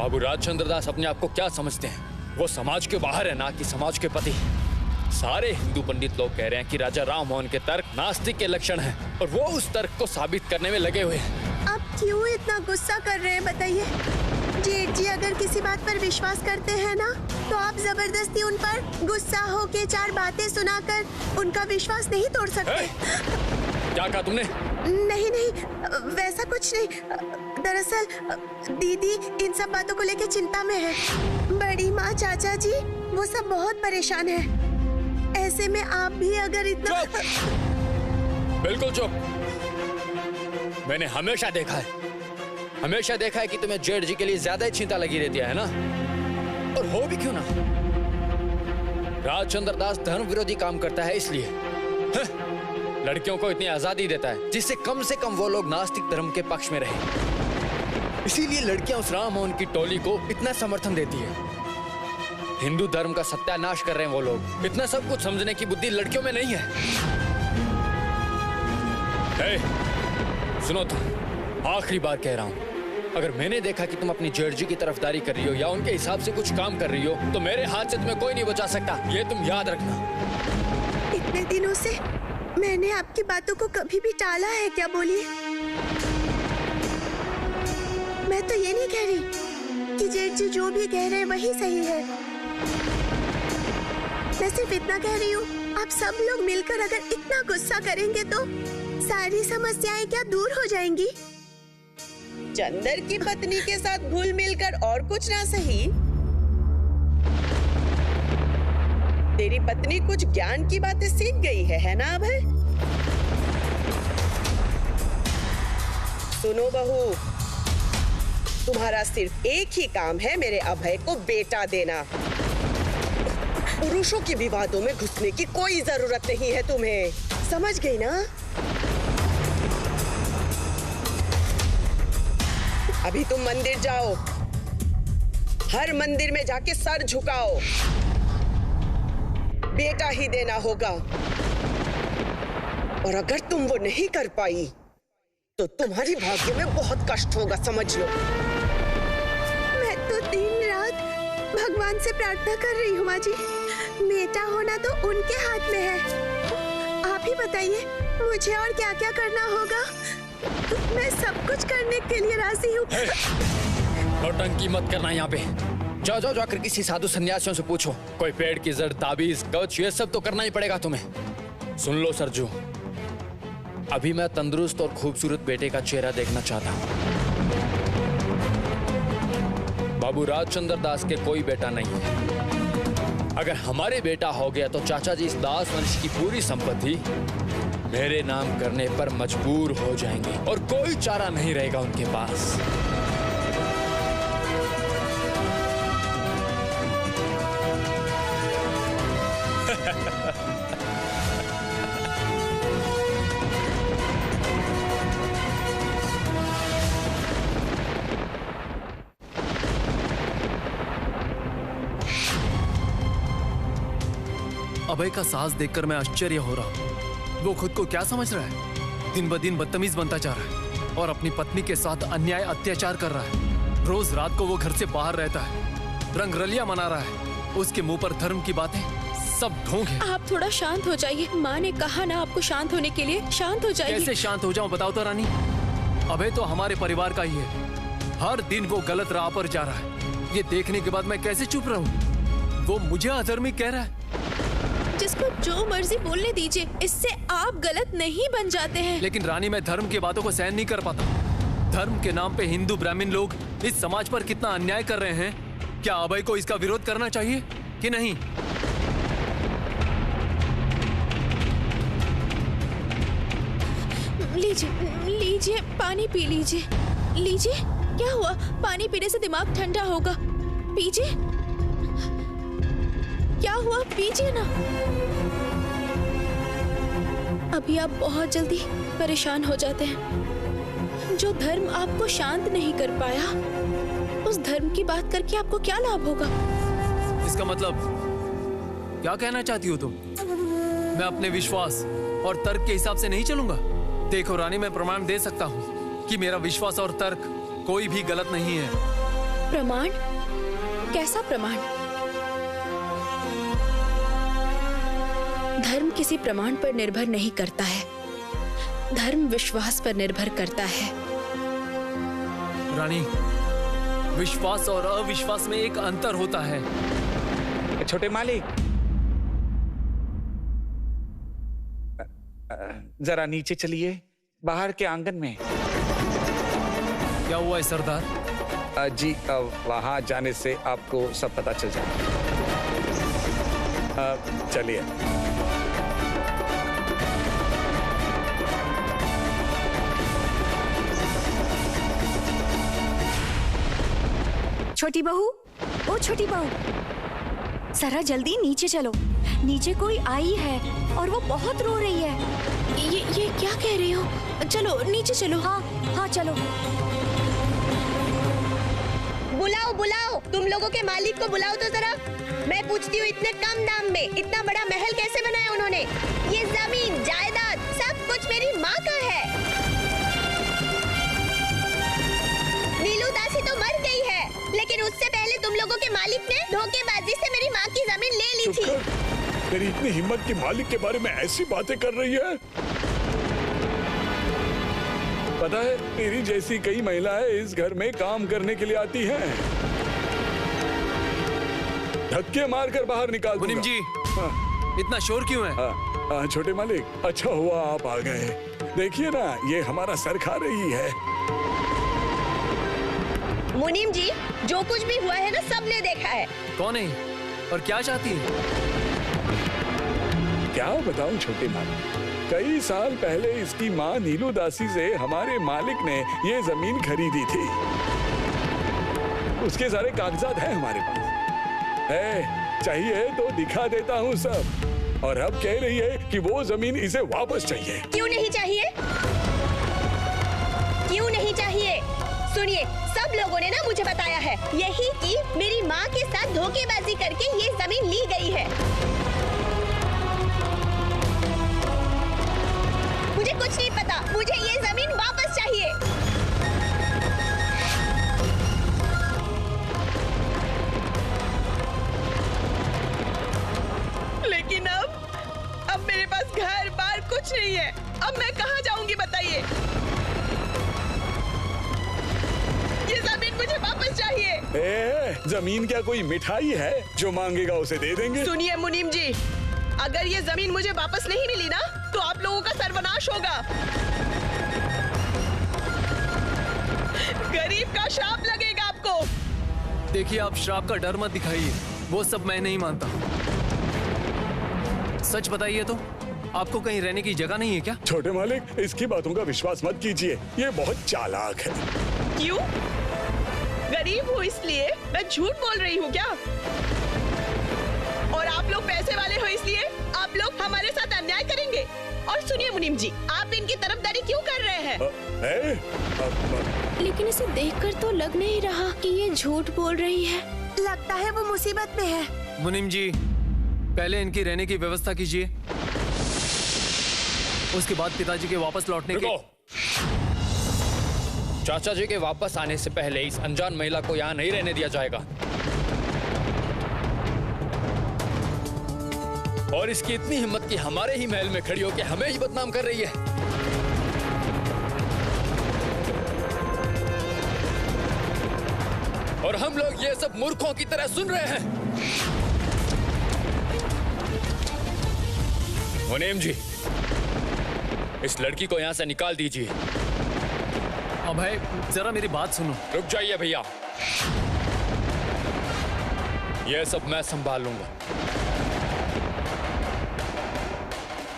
बाबू राजचंद्र दास अपने आप को क्या समझते हैं? वो समाज के बाहर है, ना कि समाज के पति। सारे हिंदू पंडित लोग कह रहे हैं कि राजा राम मोहन के तर्क नास्तिक के लक्षण हैं और वो उस तर्क को साबित करने में लगे हुए हैं। आप क्यों इतना गुस्सा कर रहे हैं बताइए? जेठ जी अगर किसी बात पर विश्वास करते हैं ना, तो आप जबरदस्ती उन पर गुस्सा होके 4 बातें सुनाकर उनका विश्वास नहीं तोड़ सकते। क्या कहा तुमने? नहीं नहीं, वैसा कुछ नहीं। दरअसल दीदी इन सब बातों को लेकर चिंता में है। बड़ी माँ, चाचा जी वो सब बहुत परेशान है। ऐसे में आप भी अगर इतना चुप! बिल्कुल चुप। मैंने हमेशा देखा है कि तुम्हें जेठ जी के लिए ज्यादा ही चिंता लगी रहती है ना? और हो भी क्यों ना। राजचंद्र दास धर्म विरोधी काम करता है, इसलिए लड़कियों को इतनी आजादी देता है जिससे कम से कम वो लोग नास्तिक धर्म के पक्ष में रहे। इसीलिए लड़कियां उस राम मोहन की टोली को इतना समर्थन देती है। हिंदू धर्म का सत्यानाश कर रहे हैं वो लोग। इतना सब कुछ समझने की बुद्धि लड़कियों में नहीं है। सुनो, तुम आखिरी बार कह रहा हूं, अगर मैंने देखा कि तुम अपनी जेठ जी की तरफदारी कर रही हो या उनके हिसाब से कुछ काम कर रही हो, तो मेरे हाथ से तुम्हें कोई नहीं बचा सकता। ये तुम याद रखना। इतने दिनों से मैंने आपकी बातों को कभी भी टाला है क्या? बोलिए। मैं तो ये नहीं कह रही कि जेठ जी जो भी कह रहे हैं वही सही है। मैं सिर्फ इतना कह रही हूँ, आप सब लोग मिलकर अगर इतना गुस्सा करेंगे तो सारी समस्याएं क्या दूर हो जाएंगी? चंदर की पत्नी के साथ घुल मिलकर और कुछ ना सही, तेरी पत्नी कुछ ज्ञान की बातें सीख गई है ना अभय? सुनो बहू, तुम्हारा सिर्फ एक ही काम है, मेरे अभय को बेटा देना। पुरुषों के विवादों में घुसने की कोई जरूरत नहीं है तुम्हें, समझ गई ना? अभी तुम मंदिर जाओ, हर मंदिर में जाके सर झुकाओ। बेटा ही देना होगा, और अगर तुम वो नहीं कर पाई तो तुम्हारी भाग्य में बहुत कष्ट होगा, समझ लो। मैं तो दिन रात भगवान से प्रार्थना कर रही हूँ माँ जी। बेटा होना तो उनके हाथ में है। आप ही बताइए मुझे और क्या क्या करना होगा? मैं सब कुछ करने के लिए राजी हूँ। नौटंकी मत करना यहाँ पे। जाओ जाओ जाकर किसी साधु सन्यासियों से पूछो, कोई पेड़ की जड़, ताबीज, कवच, ये सब तो करना ही पड़ेगा तुम्हें। सुन लो सरजू, अभी मैं तंदुरुस्त और खूबसूरत बेटे का चेहरा देखना चाहता हूँ। बाबू राजचंद्र दास के कोई बेटा नहीं है। अगर हमारे बेटा हो गया तो चाचा जी इस दास वंश की पूरी संपत्ति मेरे नाम करने पर मजबूर हो जाएंगे और कोई चारा नहीं रहेगा उनके पास। अभय का साहस देखकर मैं आश्चर्य हो रहा हूँ। वो खुद को क्या समझ रहा है? दिन ब दिन बदतमीज बनता जा रहा है और अपनी पत्नी के साथ अन्याय अत्याचार कर रहा है। रोज रात को वो घर से बाहर रहता है, रंगरलियां मना रहा है। उसके मुंह पर धर्म की बातें सब ढोंग है। आप थोड़ा शांत हो जाइए। माँ ने कहा ना आपको शांत होने के लिए। शांत हो जाइए। कैसे शांत हो जाऊं बताओ तो रानी? अभय तो हमारे परिवार का ही है। हर दिन वो गलत राह पर जा रहा है। ये देखने के बाद मैं कैसे चुप रहूं? वो मुझे अधर्मी कह रहा है। जिसको जो मर्जी बोलने दीजिए, इससे आप गलत नहीं बन जाते हैं। लेकिन रानी, मैं धर्म की बातों को सहन नहीं कर पाता। धर्म के नाम पे हिंदू ब्राह्मण लोग इस समाज पर कितना अन्याय कर रहे हैं। क्या अभय को इसका विरोध करना चाहिए कि नहीं? लीजिए लीजिए, पानी पी लीजिए। लीजिए। क्या हुआ? पानी पीने से दिमाग ठंडा होगा। पीजिए। क्या हुआ? पीजिए ना। अभी आप बहुत जल्दी परेशान हो जाते हैं। जो धर्म आपको शांत नहीं कर पाया, उस धर्म की बात करके आपको क्या लाभ होगा? इसका मतलब क्या कहना चाहती हो तुम? मैं अपने विश्वास और तर्क के हिसाब से नहीं चलूंगा? देखो रानी, मैं प्रमाण दे सकता हूँ कि मेरा विश्वास और तर्क कोई भी गलत नहीं है। प्रमाण? कैसा प्रमाण? धर्म किसी प्रमाण पर निर्भर नहीं करता है, धर्म विश्वास पर निर्भर करता है। रानी, विश्वास और अविश्वास में एक अंतर होता है। छोटे मालिक, जरा नीचे चलिए, बाहर के आंगन में। क्या हुआ है सरदार? जी, वहां जाने से आपको सब पता चल जाएगा। चलिए। छोटी बहू, ओ छोटी बहू, जरा जल्दी नीचे चलो। नीचे कोई आई है और वो बहुत रो रही है। ये क्या कह रही हो? चलो नीचे चलो। हाँ हाँ चलो। बुलाओ बुलाओ, तुम लोगों के मालिक को बुलाओ तो जरा। मैं पूछती हूँ, इतने कम दाम में इतना बड़ा महल कैसे बनाया उन्होंने? ये जमीन जायदाद सब कुछ मेरी माँ का है। नीलू दासी तो मर गई है, लेकिन उससे पहले तुम लोगों के मालिक ने धोखेबाजी से मेरी माँ की जमीन ले ली थी। तेरी इतनी हिम्मत कि मालिक के बारे में ऐसी बातें कर रही है। पता है, तेरी जैसी कई महिलाएं इस घर में काम करने के लिए आती हैं। धक्के मारकर बाहर निकाल दूंगा। मुनीम जी, इतना शोर क्यों है? छोटे मालिक, अच्छा हुआ आप आ गए। देखिए ना, ये हमारा सर खा रही है। मुनीम जी, जो कुछ भी हुआ है ना, सबने देखा है। कौन है और क्या चाहती है? क्या बताऊं छोटे मालिक, कई साल पहले इसकी माँ नीलू दासी से हमारे मालिक ने ये जमीन खरीदी थी। उसके सारे कागजात हैं हमारे पास। है, चाहिए तो दिखा देता हूँ सब। और अब कह रही है कि वो जमीन इसे वापस चाहिए। क्यों नहीं चाहिए? क्यों नहीं चाहिए? सुनिए, सब लोगों ने ना मुझे बताया है यही कि मेरी माँ के साथ धोखेबाजी करके ये जमीन ली गई है। मुझे कुछ नहीं पता, मुझे ये जमीन वापस चाहिए। लेकिन अब मेरे पास घर बार कुछ नहीं है। अब मैं कहाँ जाऊंगी बताइए? ये जमीन मुझे वापस चाहिए। जमीन क्या कोई मिठाई है? जो मांगेगा उसे दे देंगे। सुनिए मुनीम जी, अगर ये जमीन मुझे वापस नहीं मिली ना, तो आप लोगों का सर्वनाश होगा। गरीब का श्राप लगेगा आपको। देखिए, आप श्राप का डर मत दिखाइए, वो सब मैं नहीं मानता। सच बताइए तो, आपको कहीं रहने की जगह नहीं है क्या? छोटे मालिक, इसकी बातों का विश्वास मत कीजिए, ये बहुत चालाक है। क्यों? गरीब हूँ इसलिए मैं झूठ बोल रही हूँ क्या? और आप लोग पैसे वाले हो इसलिए आप लोग हमारे साथ अन्याय करेंगे। और सुनिए मुनीम जी, आप इनकी तरफदारी क्यों कर रहे हैं? लेकिन इसे देखकर तो लग नहीं रहा कि ये झूठ बोल रही है। लगता है वो मुसीबत में है। मुनीम जी, पहले इनकी रहने की व्यवस्था कीजिए, उसके बाद पिताजी के वापस लौटने के। चाचा जी के वापस आने से पहले इस अनजान महिला को यहाँ नहीं रहने दिया जाएगा। और इसकी इतनी हिम्मत कि हमारे ही महल में खड़ी होकर हमें ही बदनाम कर रही है। और हम लोग ये सब मूर्खों की तरह सुन रहे हैं। मुनीम जी, इस लड़की को यहाँ से निकाल दीजिए। अभय, जरा मेरी बात सुनो। रुक जाइए भैया, ये सब मैं संभाल लूंगा।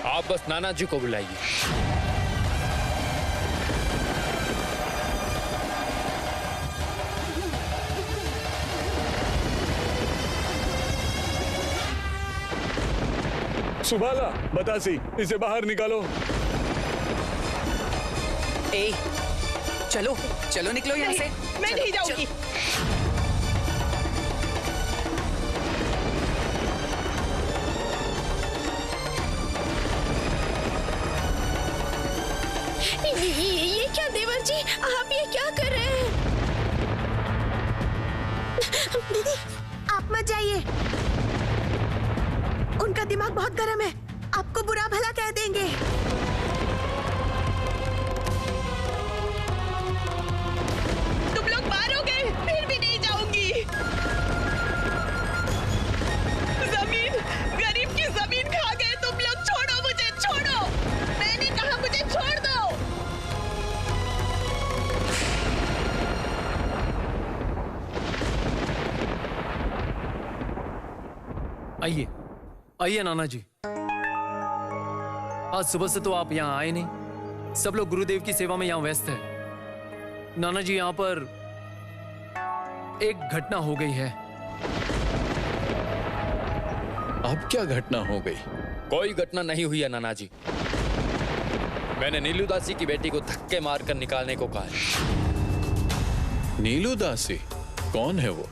आप बस नाना जी को बुलाइए। सुबाला, बतासी, इसे बाहर निकालो। ए, चलो चलो निकलो यहाँ से। मैं नहीं जाऊंगी। ये क्या देवर जी, आप ये क्या कर रहे हैं? मत जाइए। उनका दिमाग बहुत गर्म है, आपको बुरा भला कह देंगे। तुम लोग मारोगे, फिर भी नहीं जाऊंगी। जमीन, गरीब की जमीन खा गए तुम लोग। छोड़ो मुझे, छोड़ो। मैंने कहा मुझे छोड़ दो। आइए आइए नाना जी। आज सुबह से तो आप यहाँ आए नहीं। सब लोग गुरुदेव की सेवा में यहाँ व्यस्त है। नाना जी, यहाँ पर एक घटना हो गई है। अब क्या घटना हो गई? कोई घटना नहीं हुई है नाना जी। मैंने नीलू दासी की बेटी को धक्के मारकर निकालने को कहा है। नीलू दासी? कौन है वो?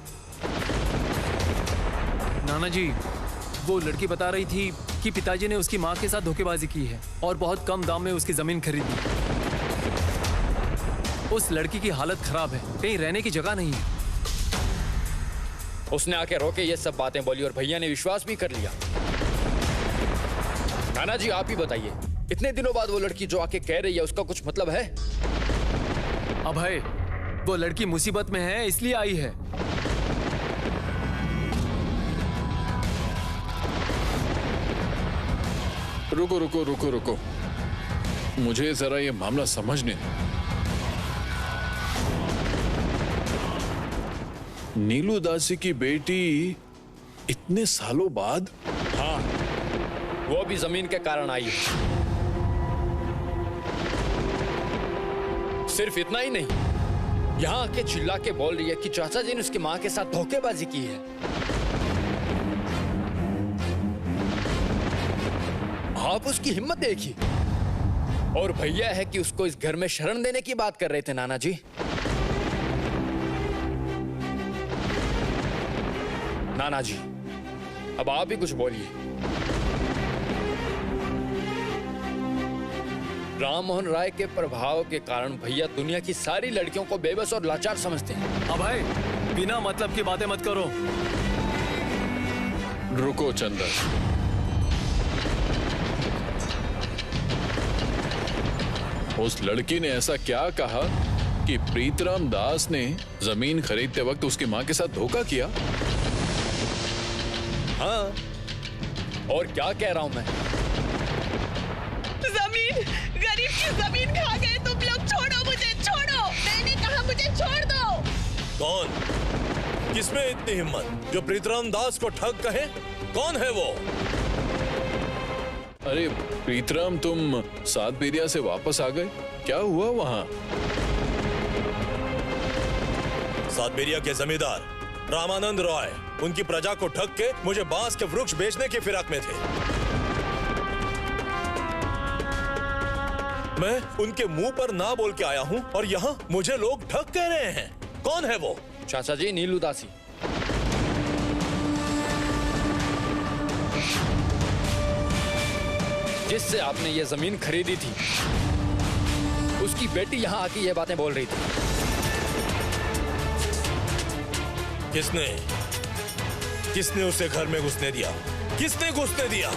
नाना जी, वो लड़की बता रही थी कि पिताजी ने उसकी माँ के साथ धोखेबाजी की है और बहुत कम दाम में उसकी जमीन खरीदी। उस लड़की की हालत खराब है, कहीं रहने की जगह नहीं है। उसने आके रोके ये सब बातें बोली और भैया ने विश्वास भी कर लिया। नाना जी, आप ही बताइए, इतने दिनों बाद वो लड़की जो आके कह रही है, उसका कुछ मतलब है? अभय, वो लड़की मुसीबत में है इसलिए आई है। रुको रुको रुको रुको, मुझे जरा ये मामला समझने दो। नीलू दासी की बेटी इतने सालों बाद? हाँ, वो भी जमीन के कारण आई है। सिर्फ इतना ही नहीं, यहाँ आके चिल्ला के बोल रही है कि चाचा जी ने उसकी माँ के साथ धोखेबाजी की है। आप उसकी हिम्मत देखिए। और भैया है कि उसको इस घर में शरण देने की बात कर रहे थे नाना जी। नाना जी, अब आप ही कुछ बोलिए। राम मोहन राय के प्रभाव के कारण भैया दुनिया की सारी लड़कियों को बेबस और लाचार समझते हैं। अभय, बिना मतलब की बातें मत करो। रुको चंदन, उस लड़की ने ऐसा क्या कहा कि प्रीतराम दास ने जमीन खरीदते वक्त उसकी मां के साथ धोखा किया? हाँ, और क्या कह रहा हूं मैं? जमीन, गरीब की जमीन खा गए तुम लोग। छोड़ो मुझे, छोड़ो। मैंने कहा मुझे छोड़ दो। कौन? किसमें इतनी हिम्मत जो प्रीतराम दास को ठग कहे? कौन है वो? अरे प्रीतराम, तुम सात बेरिया से वापस आ गए, क्या हुआ वहां? सात बेरिया के जमींदार रामानंद रॉय उनकी प्रजा को ठग के मुझे बांस के वृक्ष बेचने की फिराक में थे। मैं उनके मुंह पर ना बोल के आया हूं और यहाँ मुझे लोग ठग कह रहे हैं। कौन है वो? चाचा जी, नीलू दासी। जिससे आपने ये जमीन खरीदी थी, उसकी बेटी यहाँ आके ये बातें बोल रही थी। किसने उसे घर में घुसने दिया? किसने घुसने दिया?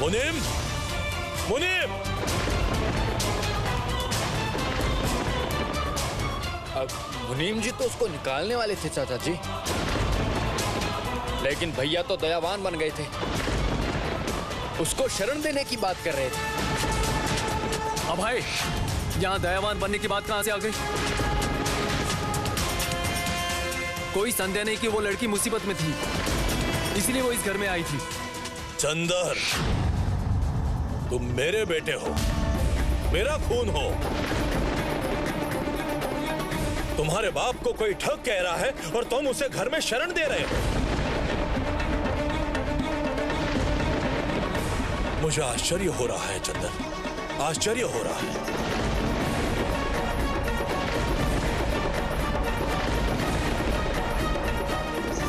मुनीम, मुनीम! अब मुनीम जी तो उसको निकालने वाले थे चाचा जी, लेकिन भैया तो दयावान बन गए थे, उसको शरण देने की बात कर रहे थे। अब भाई, यहाँ दयावान बनने की बात कहां से आ गई? कोई संदेह नहीं कि वो लड़की मुसीबत में थी, इसलिए वो इस घर में आई थी। चंदर, तुम मेरे बेटे हो, मेरा खून हो। तुम्हारे बाप को कोई ठग कह रहा है और तुम उसे घर में शरण दे रहे हो। मुझे आश्चर्य हो रहा है चंदन, आश्चर्य हो रहा है।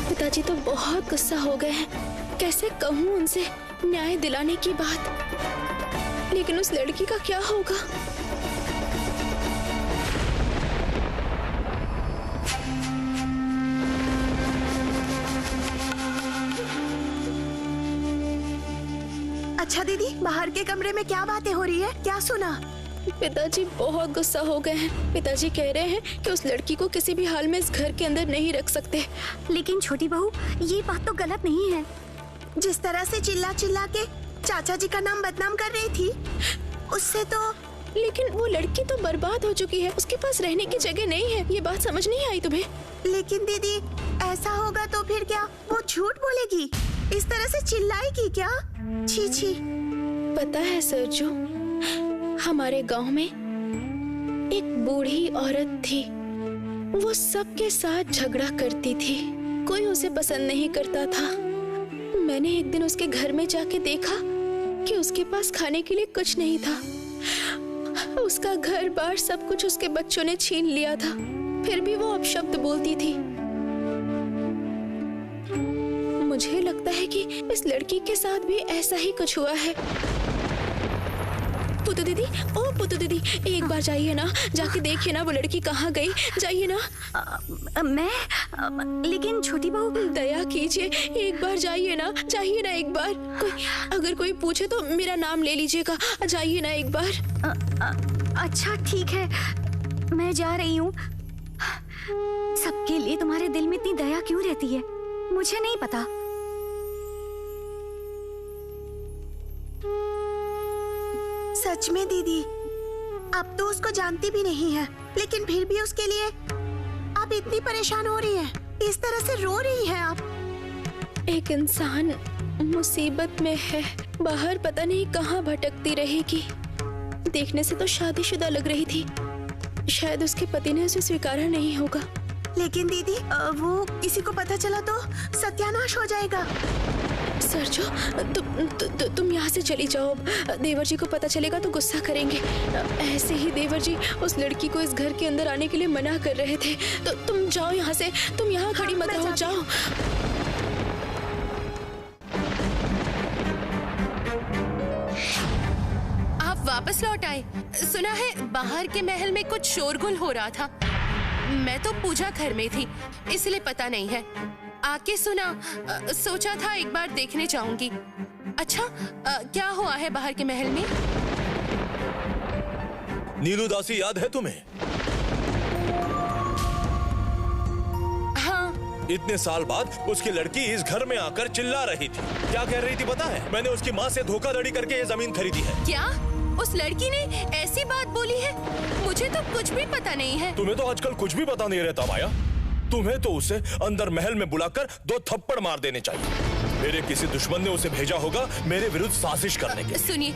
पिताजी तो बहुत गुस्सा हो गए हैं। कैसे कहूँ उनसे न्याय दिलाने की बात, लेकिन उस लड़की का क्या होगा? अच्छा दीदी, बाहर के कमरे में क्या बातें हो रही है, क्या सुना? पिताजी बहुत गुस्सा हो गए हैं। पिताजी कह रहे हैं कि उस लड़की को किसी भी हाल में इस घर के अंदर नहीं रख सकते। लेकिन छोटी बहू, ये बात तो गलत नहीं है। जिस तरह से चिल्ला चिल्ला के चाचा जी का नाम बदनाम कर रही थी, उससे तो। लेकिन वो लड़की तो बर्बाद हो चुकी है, उसके पास रहने की जगह नहीं है। ये बात समझ नहीं आई तुम्हें? लेकिन दीदी, ऐसा होगा तो फिर क्या वो झूठ बोलेगी? इस तरह से चिल्लाएगी क्या? छी छी। पता है सरजू, हमारे गांव में एक बूढ़ी औरत थी। वो सबके साथ झगड़ा करती थी, कोई उसे पसंद नहीं करता था। मैंने एक दिन उसके घर में जाके देखा कि उसके पास खाने के लिए कुछ नहीं था। उसका घर बार सब कुछ उसके बच्चों ने छीन लिया था, फिर भी वो अपशब्द बोलती थी। मुझे लगता है कि इस लड़की के साथ भी ऐसा ही कुछ हुआ है। पुतू दीदी, ओ पुतू दीदी, एक बार जाइए ना, जाके देखिए ना वो लड़की कहाँ गई। जाइए ना। लेकिन छोटी बहू, दया कीजिए, एक बार जाइए ना, जाइए ना एक बार। अगर कोई पूछे तो मेरा नाम ले लीजिएगा। जाइए ना एक बार। अच्छा ठीक है, मैं जा रही हूँ। सबके लिए तुम्हारे दिल में इतनी दया क्यों रहती है, मुझे नहीं पता। सच में दीदी, अब तो उसको जानती भी नहीं है, लेकिन फिर भी उसके लिए आप इतनी परेशान हो रही हैं, इस तरह से रो रही हैं आप। एक इंसान मुसीबत में है, बाहर पता नहीं कहाँ भटकती रहेगी। देखने से तो शादीशुदा लग रही थी, शायद उसके पति ने उसे स्वीकारा नहीं होगा। लेकिन दीदी, वो किसी को पता चला तो सत्यानाश हो जाएगा। सरजू, तुम यहाँ से चली जाओ। देवर जी को पता चलेगा तो गुस्सा करेंगे। ऐसे ही देवर जी उस लड़की को इस घर के अंदर आने के लिए मना कर रहे थे। तो तुम जाओ यहाँ से, तुम यहाँ खड़ी मत रहो, जाओ। आप वापस लौट आए। सुना है बाहर के महल में कुछ शोरगुल हो रहा था। मैं तो पूजा घर में थी, इसलिए पता नहीं है। आके सुना, सोचा था एक बार देखने जाऊंगी। अच्छा, क्या हुआ है बाहर के महल में? नीलू दासी याद है तुम्हें? हाँ। इतने साल बाद उसकी लड़की इस घर में आकर चिल्ला रही थी। क्या कह रही थी पता है? मैंने उसकी माँ से धोखाधड़ी करके ये जमीन खरीदी है। क्या उस लड़की ने ऐसी बात बोली है? मुझे तो कुछ भी पता नहीं है। तुम्हें तो आजकल कुछ भी पता नहीं रहता माया। तुम्हें तो उसे अंदर महल में बुलाकर 2 थप्पड़ मार देने चाहिए। मेरे किसी दुश्मन ने उसे भेजा होगा मेरे विरुद्ध साजिश करने के। सुनिए,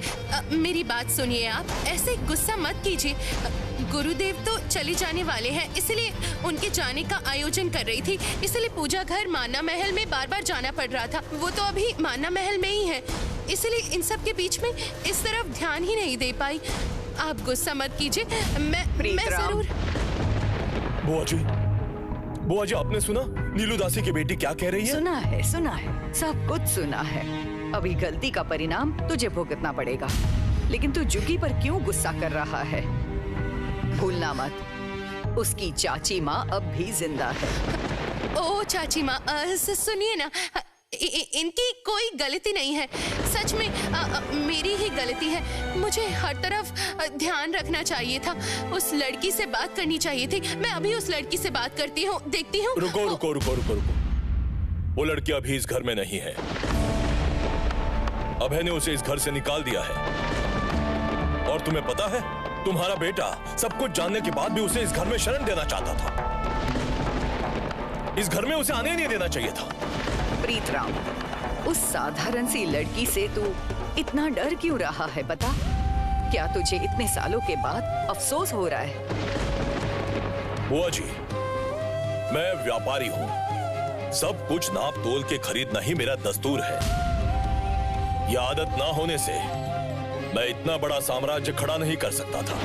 मेरी बात सुनिए। आप ऐसे गुस्सा मत कीजिए। गुरुदेव तो चले जाने वाले हैं, इसलिए उनके जाने का आयोजन कर रही थी, इसलिए पूजा घर माना महल में बार बार जाना पड़ रहा था। वो तो अभी माना महल में ही है, इसलिए इन सब के बीच में इस तरफ ध्यान ही नहीं दे पाई। आप गुस्सा मत कीजिए, मैं जरूर। बुआ जी, आपने सुना नीलू दासी की बेटी क्या कह रही है? सुना है, सब कुछ सुना है। अभी गलती का परिणाम तुझे भुगतना पड़ेगा। लेकिन तू जुगी पर क्यों गुस्सा कर रहा है? भूलना मत, उसकी चाची माँ अब भी जिंदा है। ओ चाची माँ, सुनिए ना, इनकी कोई गलती नहीं है। सच में मेरी ही गलती है। मुझे हर तरफ ध्यान रखना चाहिए था। उस लड़की से बात करनी चाहिए थी। मैं अभी उस लड़की से बात करती हूँ, देखती हूँ। रुको। वो लड़की अभी इस घर में नहीं है। अभय ने उसे इस घर से निकाल दिया है। और तुम्हें पता है, तुम्हारा बेटा सब कुछ जानने के बाद भी उसे इस घर में शरण देना चाहता था। इस घर में उसे आने ही नहीं देना चाहिए था। प्रीतराम, उस साधारण सी लड़की से तू इतना डर क्यों रहा है बता? क्या तुझे इतने सालों के बाद अफसोस हो रहा है? बुआ जी, मैं व्यापारी हूँ। सब कुछ नाप तोल के खरीदना ही मेरा दस्तूर है। यह आदत ना होने से मैं इतना बड़ा साम्राज्य खड़ा नहीं कर सकता था।